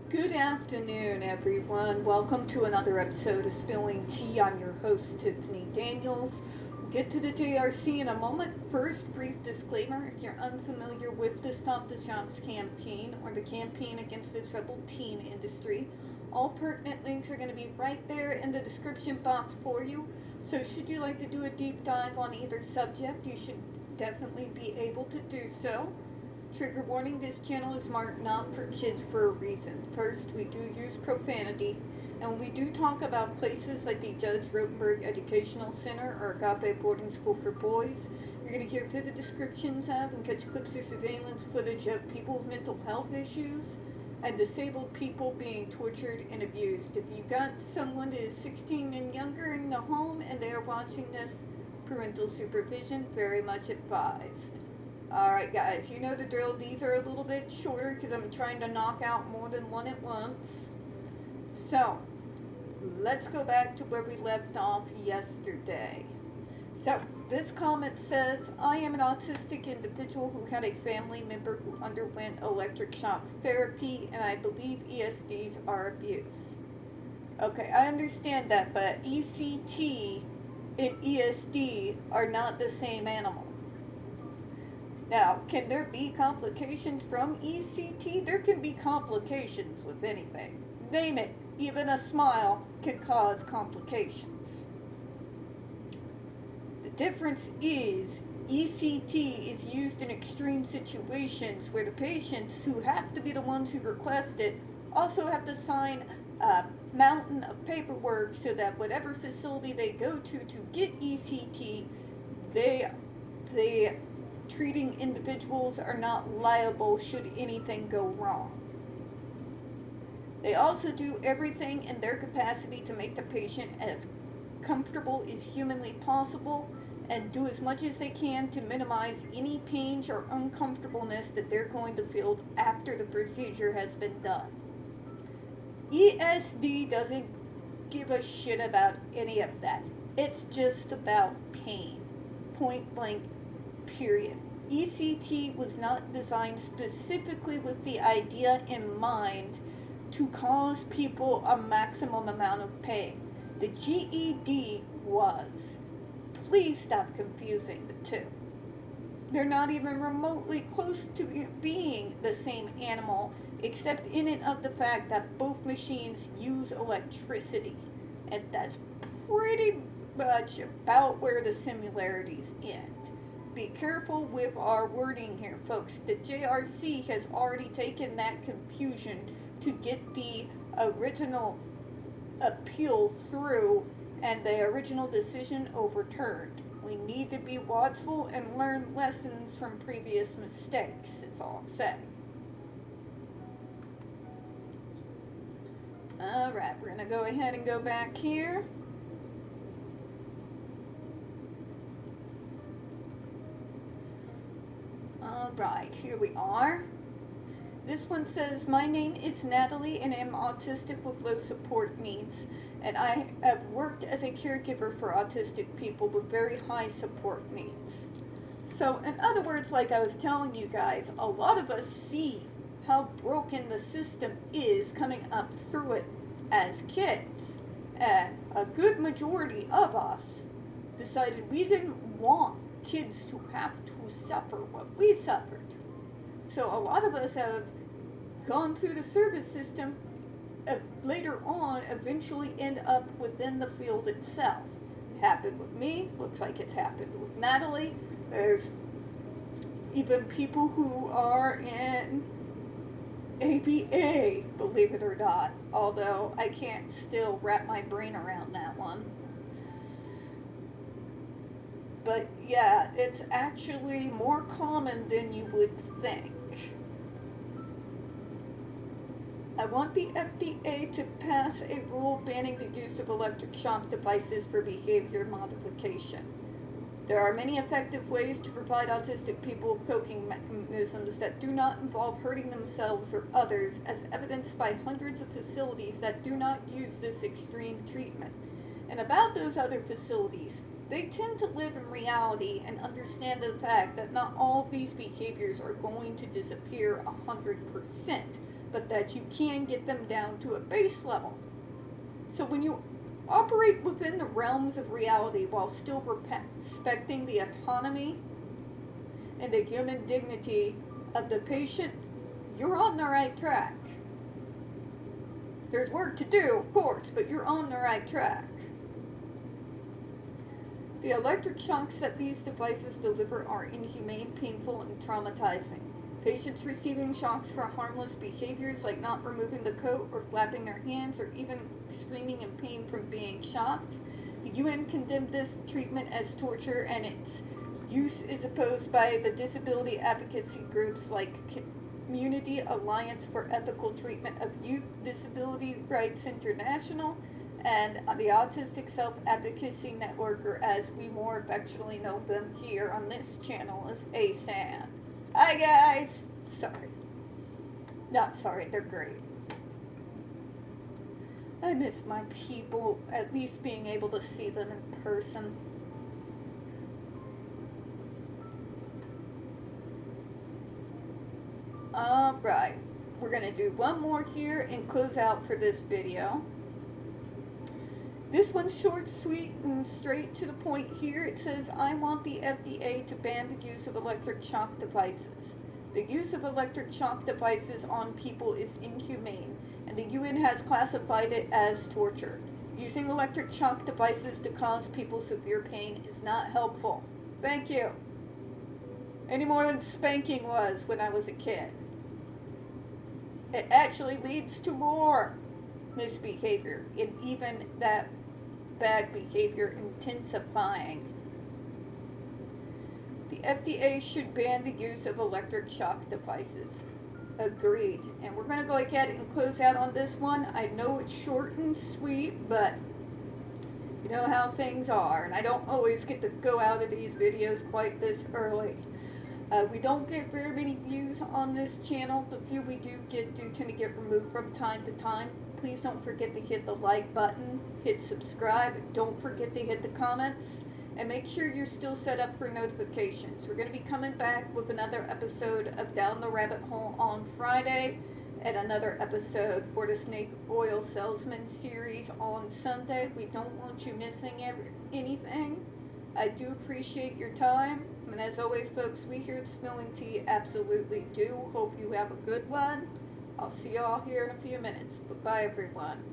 Good afternoon, everyone. Welcome to another episode of Spilling Tea. I'm your host, Tiffany Daniels. We'll get to the JRC in a moment. First, brief disclaimer. If you're unfamiliar with the Stop the Shops campaign or the campaign against the troubled teen industry, all pertinent links are going to be right there in the description box for you. So should you like to do a deep dive on either subject, you should definitely be able to do so. Trigger warning, this channel is marked not for kids for a reason. First, we do use profanity, and we do talk about places like the Judge Rotenberg Educational Center or Agape Boarding School for Boys. You're going to hear vivid descriptions of and catch clips of surveillance footage of people with mental health issues and disabled people being tortured and abused. If you've got someone that is 16 and younger in the home and they are watching this, parental supervision very much advised. Alright guys, you know the drill. These are a little bit shorter because I'm trying to knock out more than one at once. So, let's go back to where we left off yesterday. So, this comment says, I am an autistic individual who had a family member who underwent electric shock therapy, and I believe ESDs are abuse. Okay, I understand that, but ECT and ESD are not the same animal. Now, can there be complications from ECT? There can be complications with anything. Name it. Even a smile can cause complications. The difference is ECT is used in extreme situations where the patients who have to be the ones who request it also have to sign a mountain of paperwork so that whatever facility they go to get ECT, they treating individuals are not liable should anything go wrong. They also do everything in their capacity to make the patient as comfortable as humanly possible and do as much as they can to minimize any pain or uncomfortableness that they're going to feel after the procedure has been done. ESD doesn't give a shit about any of that. It's just about pain. Point blank. Period. ECT was not designed specifically with the idea in mind to cause people a maximum amount of pain. The GED was. Please stop confusing the two. They're not even remotely close to being the same animal, except in and of the fact that both machines use electricity. And that's pretty much about where the similarities end. Be careful with our wording here, folks. The JRC has already taken that confusion to get the original appeal through and the original decision overturned. We need to be watchful and learn lessons from previous mistakes, is all I'm saying. Alright, we're going to go ahead and go back here. Alright, here we are. This one says, my name is Natalie and I'm autistic with low support needs. And I have worked as a caregiver for autistic people with very high support needs. So, in other words, like I was telling you guys, a lot of us see how broken the system is coming up through it as kids. And a good majority of us decided we didn't want kids to have to suffer what we suffered. So a lot of us have gone through the service system, later on eventually end up within the field itself. It happened with me, looks like it's happened with Natalie. There's even people who are in ABA, believe it or not, although I can't still wrap my brain around that one. But yeah, it's actually more common than you would think. I want the FDA to pass a rule banning the use of electric shock devices for behavior modification. There are many effective ways to provide autistic people with coping mechanisms that do not involve hurting themselves or others, as evidenced by hundreds of facilities that do not use this extreme treatment. And about those other facilities, they tend to live in reality and understand the fact that not all of these behaviors are going to disappear 100%. but that you can get them down to a base level. So when you operate within the realms of reality while still respecting the autonomy and the human dignity of the patient, you're on the right track. There's work to do, of course, but you're on the right track. The electric shocks that these devices deliver are inhumane, painful, and traumatizing. Patients receiving shocks for harmless behaviors like not removing the coat or flapping their hands or even screaming in pain from being shocked. The UN condemned this treatment as torture, and its use is opposed by the disability advocacy groups like Community Alliance for Ethical Treatment of Youth, Disability Rights International, and the Autistic Self-Advocacy Network, or as we more affectionately know them here on this channel as ASAN. Hi guys! Sorry. Not sorry, they're great. I miss my people, at least being able to see them in person. Alright, we're going to do one more here and close out for this video. This one's short, sweet, and straight to the point here. It says, I want the FDA to ban the use of electric shock devices. The use of electric shock devices on people is inhumane, and the UN has classified it as torture. Using electric shock devices to cause people severe pain is not helpful. Thank you. Any more than spanking was when I was a kid. It actually leads to more misbehavior, and even that bad behavior intensifying. The FDA should ban the use of electric shock devices. Agreed. And we're going to go ahead and close out on this one. I know it's short and sweet, but you know how things are, and I don't always get to go out of these videos quite this early. We don't get very many views on this channel. The few we do get do tend to get removed from time to time. Please don't forget to hit the like button, hit subscribe, don't forget to hit the comments, and make sure you're still set up for notifications. We're going to be coming back with another episode of Down the Rabbit Hole on Friday, and another episode for the Snake Oil Salesman series on Sunday. We don't want you missing anything. I do appreciate your time, and as always, folks, we here at Spilling Tea absolutely do. Hope you have a good one. I'll see you all here in a few minutes. Bye-bye, everyone.